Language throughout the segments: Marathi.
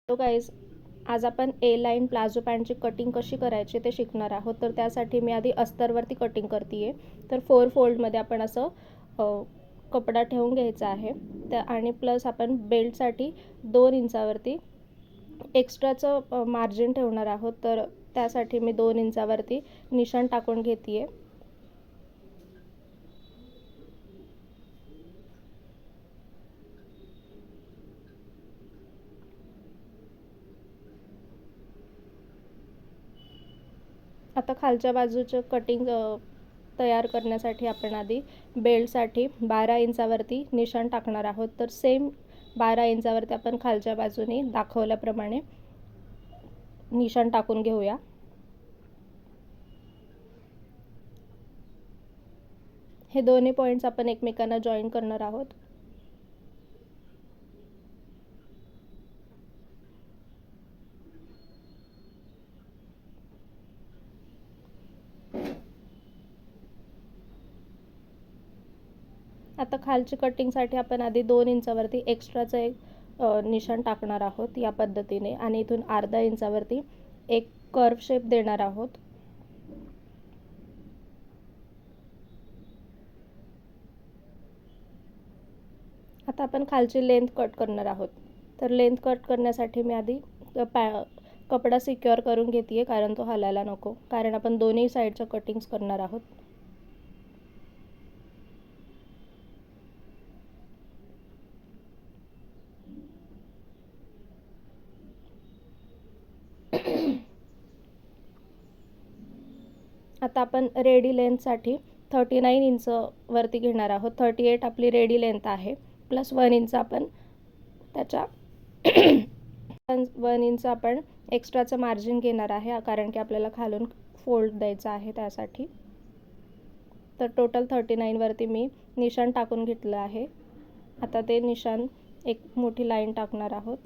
तो गाईज, आज आपण ए लाईन प्लाझो पॅन्टची कटिंग कशी करायची ते शिकणार आहोत. तर त्यासाठी मी आधी अस्तरवरती कटिंग करते आहे. तर 4 फोल्डमध्ये आपण असं कपडा ठेवून घ्यायचा आहे. त्या आणि प्लस आपण बेल्टसाठी 2 इंचावरती एक्स्ट्राचं मार्जिन ठेवणार आहोत. तर त्यासाठी मी 2 इंचावरती निशाण टाकून घेते आहे. आता खालच्या बाजूचं कटिंग तयार करण्यासाठी आपण आधी बेल्टसाठी 12 इंचावरती निशाण टाकणार आहोत. तर सेम 12 इंचावरती आपण खालच्या बाजूने दाखवल्याप्रमाणे निशाण टाकून घेऊया. हे दोन्ही पॉईंट्स आपण एकमेकांना जॉईन करणार आहोत. आता खालची कटिंगसाठी आपण आधी 2 इंचावरती एक्स्ट्राचं एक निशाण टाकणार आहोत या पद्धतीने, आणि इथून अर्धा इंचावरती एक कर्व शेप देणार आहोत. आता आपण खालची लेंथ कट करणार आहोत. तर लेंथ कट करण्यासाठी मी आधी कपडा सिक्युअर करून घेते आहे, कारण तो हलायला नको, कारण आपण दोन्ही साईडच्या कटिंग्स करणार आहोत. आता आपण रेडी लेंथसाठी 39 इंच वरती घेणार आहोत. 38 आपली रेडी लेंथ आहे, प्लस 1 इंच आपण त्याच्या 1 इंच आपण एक्स्ट्राचं मार्जिन घेणार आहे, कारण की आपल्याला खालून फोल्ड द्यायचा आहे त्यासाठी. तर टोटल 39 वरती मी निशाण टाकून घेतलं आहे. आता ते निशाण एक मोठी लाईन टाकणार आहोत.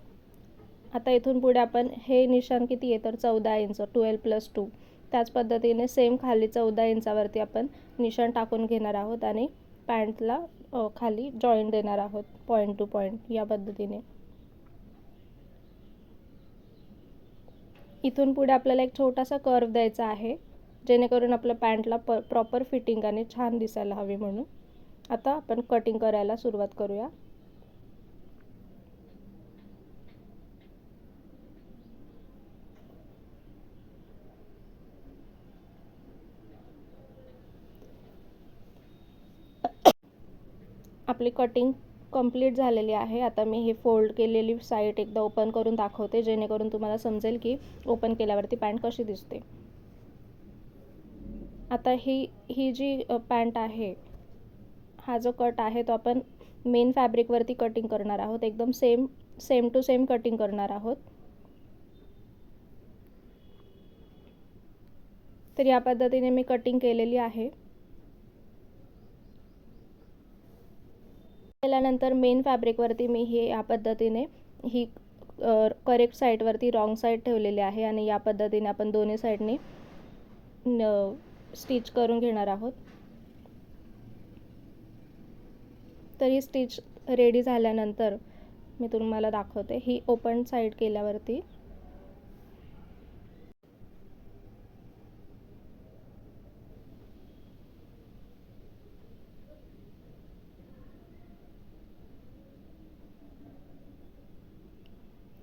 आता इथून पुढे आपण हे निशाण किती आहे, तर 14 इंच, 12 + 2. त्याच पद्धतीने सेम खाली 14 इंचावरती आपण निशाण टाकून घेणार आहोत आणि पॅन्टला खाली जॉईंट देणार आहोत पॉईंट टू पॉईंट या पद्धतीने. इथून पुढे आपल्याला एक छोटासा कर्व द्यायचा आहे, जेणेकरून आपल्या पॅन्टला प्रॉपर फिटिंग आणि छान दिसायला हवी म्हणून. आता आपण कटिंग करायला सुरुवात करूया. आपली कटिंग कंप्लीट झालेली आहे. आता मी ही फोल्ड केलेली साईड एकदा ओपन करून दाखवते, जेणेकरून तुम्हाला समजेल की ओपन केल्यावरती पॅन्ट कशी दिसते. आता ही जी पॅन्ट आहे, हा जो कट आहे तो आपण मेन फॅब्रिकवरती कटिंग करणार आहोत. एकदम सेम टू सेम कटिंग करणार आहोत. तर या पद्धतीने मी कटिंग केलेली आहे. केल्यानंतर मेन फॅब्रिकवरती मी हे या पद्धतीने ही करेक्ट साईडवरती रॉंग साईड ठेवलेली आहे, आणि या पद्धतीने आपण दोन्ही साईडने स्टिच करून घेणार आहोत. तर ही स्टिच रेडी झाल्यानंतर मी तुम्हाला दाखवते. ही ओपन साईड केल्यावरती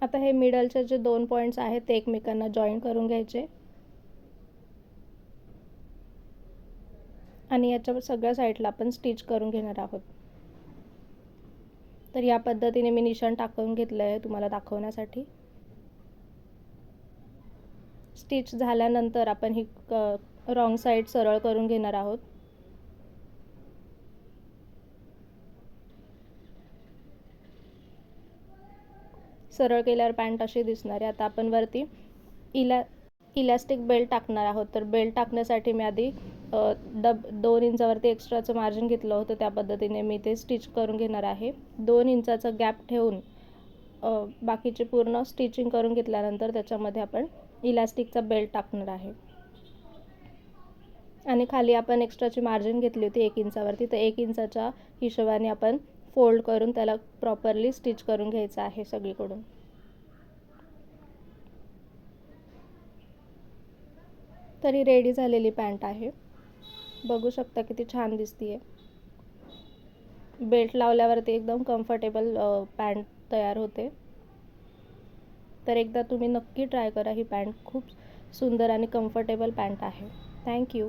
आता हे मिडलचे जे 2 पॉईंट्स आहेत ते एकमेकांना जॉईन करून घ्यायचे, आणि याच्या सगळ्या साईडला आपण स्टिच करून घेणार आहोत. तर या पद्धतीने मी निशाण टाकून घेतलं आहे तुम्हाला दाखवण्यासाठी. स्टिच झाल्यानंतर आपण ही रॉंग साईड सरळ करून घेणार आहोत. सरळ केल्यावर पॅन्ट अशी दिसणार आहे. आता आपण वरती इलॅस्टिक बेल्ट टाकणार आहोत. तर बेल्ट टाकण्यासाठी मी आधी 2 इंचावरती एक्स्ट्राचं मार्जिन घेतलं होतं, त्या पद्धतीने मी ते स्टिच करून घेणार आहे. 2 इंचाचा गॅप ठेवून बाकीचे पूर्ण स्टिचिंग करून घेतल्यानंतर त्याच्यामध्ये आपण इलॅस्टिकचा बेल्ट टाकणार आहे. आणि खाली आपण एक्स्ट्राची मार्जिन घेतली होती 1 इंचावरती, तर 1 इंचाच्या हिशोबाने आपण फोल्ड करून त्याला प्रॉपरली स्टिच करून घ्यायचं आहे सगळीकडून. तर ही रेडी झालेली पॅन्ट आहे. बघू शकता किती छान दिसते आहे. बेल्ट लावल्यावरती एकदम कम्फर्टेबल पॅन्ट तयार होते. तर एकदा तुम्ही नक्की ट्राय करा ही पॅन्ट. खूप सुंदर आणि कम्फर्टेबल पॅन्ट आहे. थँक्यू.